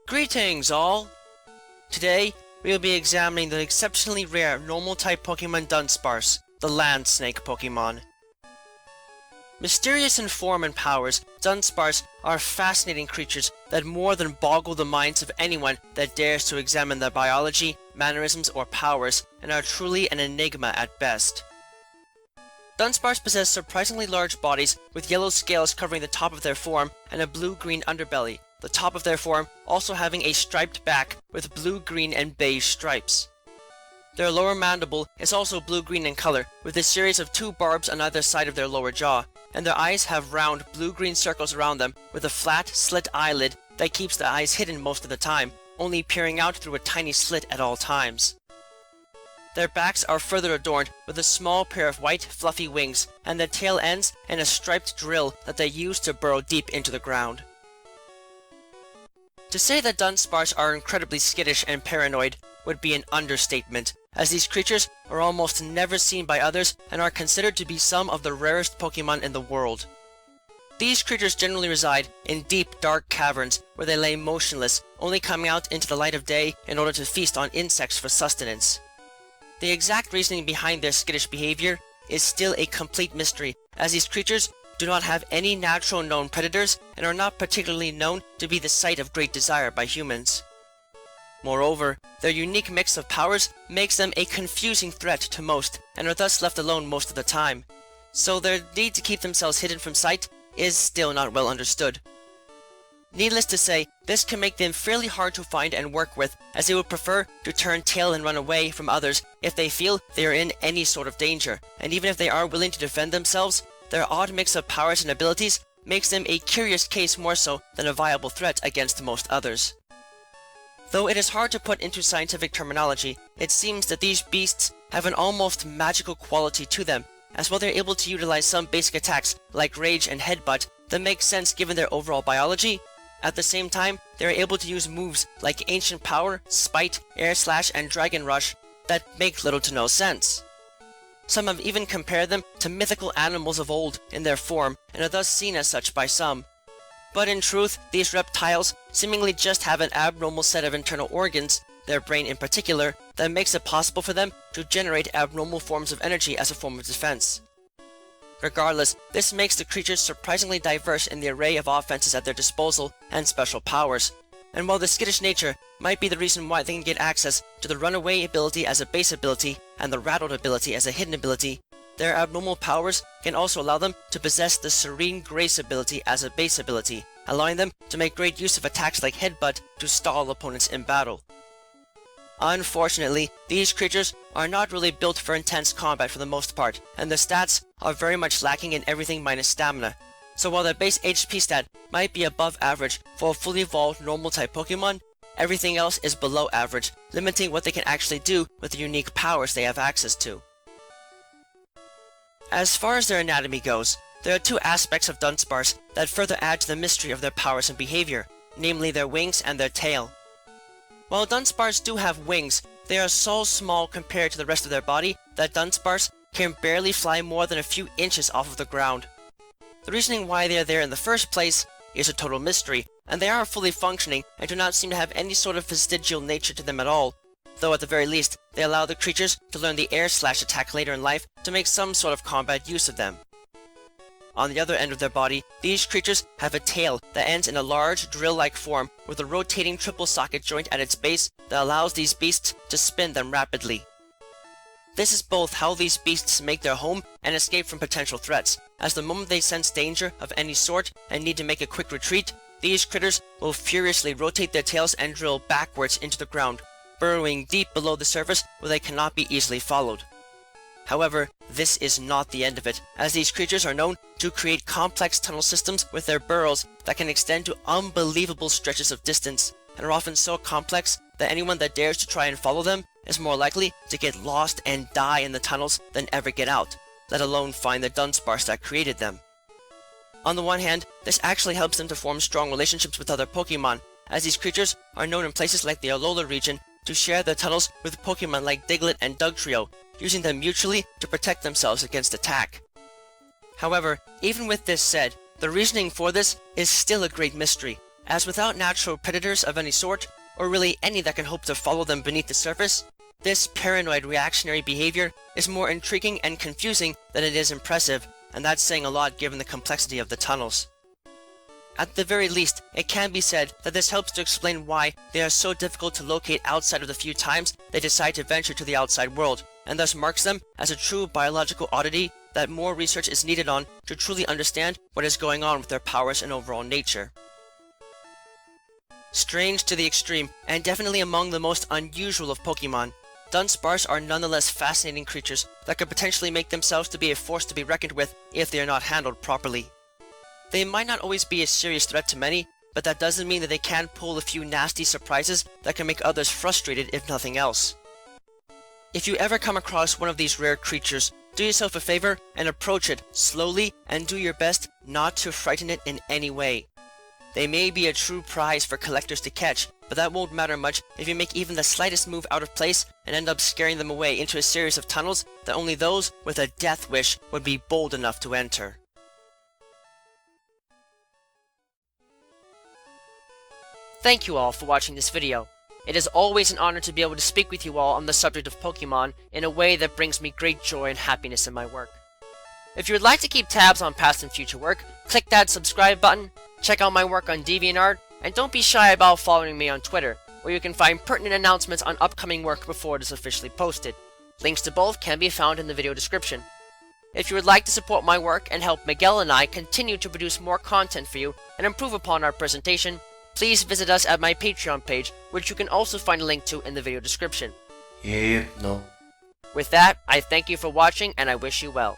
Greetings all! Today, we will be examining the exceptionally rare normal-type Pokemon Dunsparce, the Land Snake Pokémon. Mysterious in form and powers, Dunsparce are fascinating creatures that more than boggle the minds of anyone that dares to examine their biology, mannerisms, or powers, and are truly an enigma at best. Dunsparce possess surprisingly large bodies with yellow scales covering the top of their form and a blue-green underbelly, the top of their form also having a striped back with blue, green, and beige stripes. Their lower mandible is also blue-green in color, with a series of 2 barbs on either side of their lower jaw, and their eyes have round blue-green circles around them with a flat, slit eyelid that keeps the eyes hidden most of the time, only peering out through a tiny slit at all times. Their backs are further adorned with a small pair of white, fluffy wings, and their tail ends in a striped drill that they use to burrow deep into the ground. To say that Dunsparce are incredibly skittish and paranoid would be an understatement, as these creatures are almost never seen by others and are considered to be some of the rarest Pokemon in the world. These creatures generally reside in deep, dark caverns where they lay motionless, only coming out into the light of day in order to feast on insects for sustenance. The exact reasoning behind their skittish behavior is still a complete mystery, as these creatures do not have any natural known predators and are not particularly known to be the site of great desire by humans. Moreover, their unique mix of powers makes them a confusing threat to most and are thus left alone most of the time, so their need to keep themselves hidden from sight is still not well understood. Needless to say, this can make them fairly hard to find and work with, as they would prefer to turn tail and run away from others if they feel they are in any sort of danger, and even if they are willing to defend themselves, their odd mix of powers and abilities makes them a curious case more so than a viable threat against most others. Though it is hard to put into scientific terminology, it seems that these beasts have an almost magical quality to them, as while they are able to utilize some basic attacks like Rage and Headbutt that make sense given their overall biology, at the same time they are able to use moves like Ancient Power, Spite, Air Slash, and Dragon Rush that make little to no sense. Some have even compared them to mythical animals of old in their form, and are thus seen as such by some. But in truth, these reptiles seemingly just have an abnormal set of internal organs, their brain in particular, that makes it possible for them to generate abnormal forms of energy as a form of defense. Regardless, this makes the creatures surprisingly diverse in the array of offenses at their disposal and special powers. And while the skittish nature might be the reason why they can get access to the runaway ability as a base ability and the rattled ability as a hidden ability, their abnormal powers can also allow them to possess the serene grace ability as a base ability, allowing them to make great use of attacks like Headbutt to stall opponents in battle. Unfortunately, these creatures are not really built for intense combat for the most part, and their stats are very much lacking in everything minus stamina. So while their base HP stat might be above average for a fully evolved normal-type Pokemon, everything else is below average, limiting what they can actually do with the unique powers they have access to. As far as their anatomy goes, there are 2 aspects of Dunsparce that further add to the mystery of their powers and behavior, namely their wings and their tail. While Dunsparce do have wings, they are so small compared to the rest of their body that Dunsparce can barely fly more than a few inches off of the ground. The reasoning why they are there in the first place is a total mystery, and they are fully functioning and do not seem to have any sort of vestigial nature to them at all, though at the very least, they allow the creatures to learn the Air Slash attack later in life to make some sort of combat use of them. On the other end of their body, these creatures have a tail that ends in a large, drill-like form with a rotating triple socket joint at its base that allows these beasts to spin them rapidly. This is both how these beasts make their home and escape from potential threats, as the moment they sense danger of any sort and need to make a quick retreat, these critters will furiously rotate their tails and drill backwards into the ground, burrowing deep below the surface where they cannot be easily followed. However, this is not the end of it, as these creatures are known to create complex tunnel systems with their burrows that can extend to unbelievable stretches of distance, and are often so complex that anyone that dares to try and follow them is more likely to get lost and die in the tunnels than ever get out, let alone find the Dunsparce that created them. On the one hand, this actually helps them to form strong relationships with other Pokemon, as these creatures are known in places like the Alola region to share their tunnels with Pokemon like Diglett and Dugtrio, using them mutually to protect themselves against attack. However, even with this said, the reasoning for this is still a great mystery, as without natural predators of any sort, or really any that can hope to follow them beneath the surface, this paranoid reactionary behavior is more intriguing and confusing than it is impressive, and that's saying a lot given the complexity of the tunnels. At the very least, it can be said that this helps to explain why they are so difficult to locate outside of the few times they decide to venture to the outside world, and thus marks them as a true biological oddity that more research is needed on to truly understand what is going on with their powers and overall nature. Strange to the extreme, and definitely among the most unusual of Pokemon, Dunsparce are nonetheless fascinating creatures that could potentially make themselves to be a force to be reckoned with if they are not handled properly. They might not always be a serious threat to many, but that doesn't mean that they can't pull a few nasty surprises that can make others frustrated if nothing else. If you ever come across one of these rare creatures, do yourself a favor and approach it slowly and do your best not to frighten it in any way. They may be a true prize for collectors to catch, but that won't matter much if you make even the slightest move out of place and end up scaring them away into a series of tunnels that only those with a death wish would be bold enough to enter. Thank you all for watching this video. It is always an honor to be able to speak with you all on the subject of Pokemon in a way that brings me great joy and happiness in my work. If you would like to keep tabs on past and future work, click that subscribe button, check out my work on DeviantArt, and don't be shy about following me on Twitter, where you can find pertinent announcements on upcoming work before it is officially posted. Links to both can be found in the video description. If you would like to support my work and help Miguel and I continue to produce more content for you and improve upon our presentation, please visit us at my Patreon page, which you can also find a link to in the video description. Yeah, no. With that, I thank you for watching and I wish you well.